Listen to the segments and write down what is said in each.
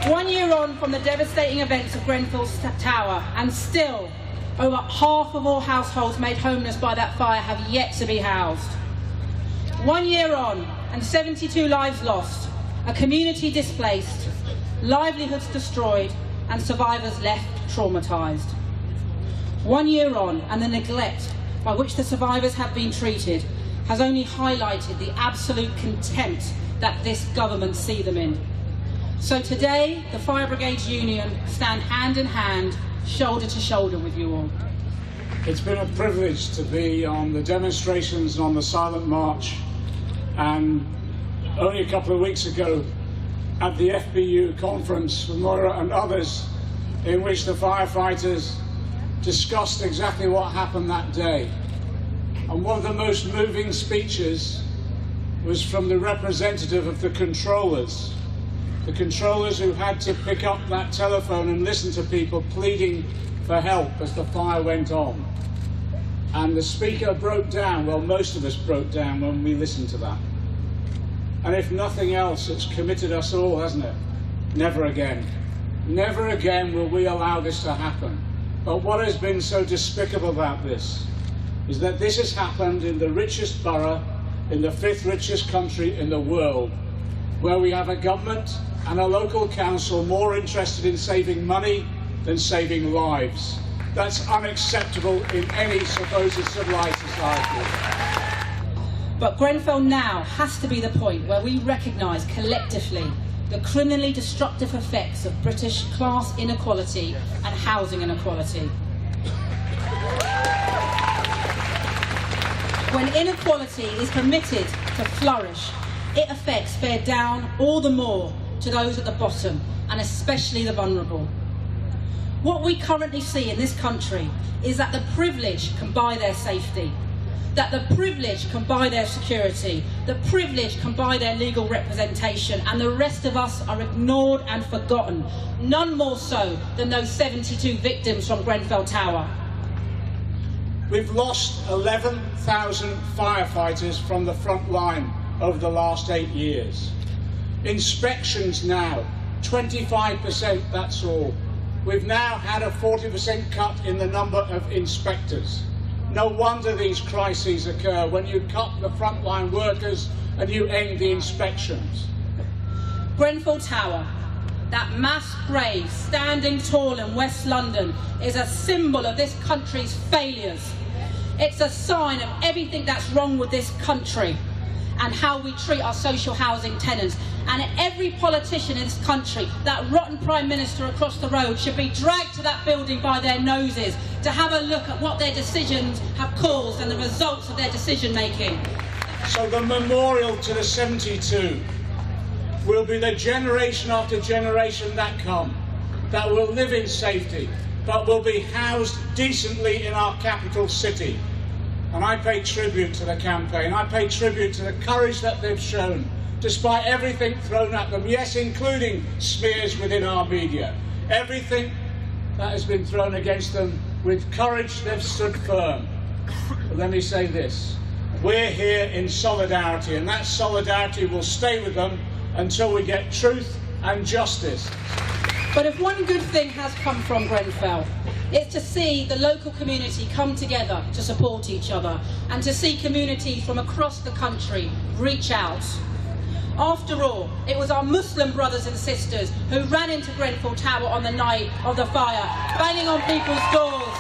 1 year on from the devastating events of Grenfell Tower, and still over half of all households made homeless by that fire have yet to be housed. 1 year on, and 72 lives lost, a community displaced, livelihoods destroyed, and survivors left traumatised. 1 year on, and the neglect by which the survivors have been treated has only highlighted the absolute contempt that this government see them in. So today, the Fire Brigades Union stand hand in hand, shoulder to shoulder with you all. It's been a privilege to be on the demonstrations and on the silent march, and only a couple of weeks ago at the FBU conference with Moira and others, in which the firefighters discussed exactly what happened that day. And one of the most moving speeches was from the representative of the controllers who had to pick up that telephone and listen to people pleading for help as the fire went on. And the speaker broke down, well, most of us broke down when we listened to that. And if nothing else, it's committed us all, hasn't it? Never again. Never again will we allow this to happen. But what has been so despicable about this is that this has happened in the richest borough, in the 5th richest country in the world, where we have a government and a local council more interested in saving money than saving lives. That's unacceptable in any supposed civilised society. But Grenfell now has to be the point where we recognise collectively the criminally destructive effects of British class inequality and housing inequality. When inequality is permitted to flourish, it affects bear down all the more to those at the bottom, and especially the vulnerable. What we currently see in this country is that the privileged can buy their safety, that the privileged can buy their security, the privileged can buy their legal representation, and the rest of us are ignored and forgotten, none more so than those 72 victims from Grenfell Tower. We've lost 11,000 firefighters from the front line over the last 8 years. Inspections now, 25%, that's all. We've now had a 40% cut in the number of inspectors. No wonder these crises occur when you cut the frontline workers and you end the inspections. Grenfell Tower, that mass grave standing tall in West London, is a symbol of this country's failures. It's a sign of everything that's wrong with this country and how we treat our social housing tenants. And every politician in this country, that rotten Prime Minister across the road, should be dragged to that building by their noses to have a look at what their decisions have caused and the results of their decision making. So the memorial to the 72 will be the generation after generation that come, that will live in safety, but will be housed decently in our capital city. And I pay tribute to the campaign. I pay tribute to the courage that they've shown, despite everything thrown at them, yes, including smears within our media. Everything that has been thrown against them, with courage they've stood firm. But let me say this, we're here in solidarity, and that solidarity will stay with them until we get truth and justice. But if one good thing has come from Grenfell, it's to see the local community come together to support each other, and to see communities from across the country reach out. After all, it was our Muslim brothers and sisters who ran into Grenfell Tower on the night of the fire, banging on people's doors,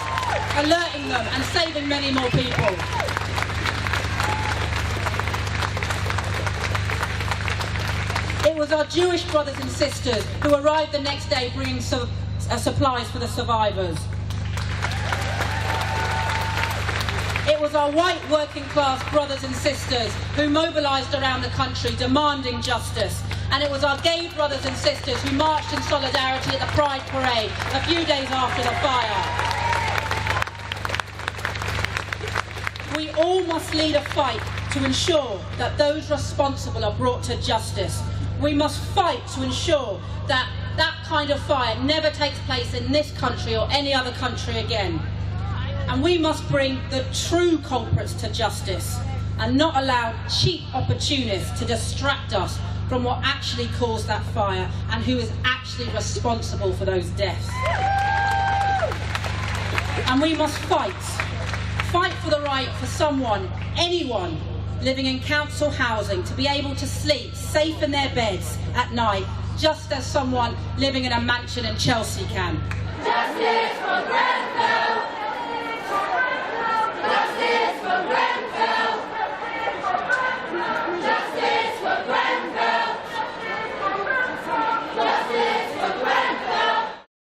alerting them and saving many more people. It was our Jewish brothers and sisters who arrived the next day bringing supplies for the survivors. It was our white working class brothers and sisters who mobilised around the country demanding justice. And it was our gay brothers and sisters who marched in solidarity at the Pride Parade a few days after the fire. We all must lead a fight to ensure that those responsible are brought to justice. We must fight to ensure that that kind of fire never takes place in this country or any other country again. And we must bring the true culprits to justice and not allow cheap opportunists to distract us from what actually caused that fire and who is actually responsible for those deaths. And we must fight for the right for someone, anyone, living in council housing to be able to sleep safe in their beds at night, just as someone living in a mansion in Chelsea can. Justice for Grenfell!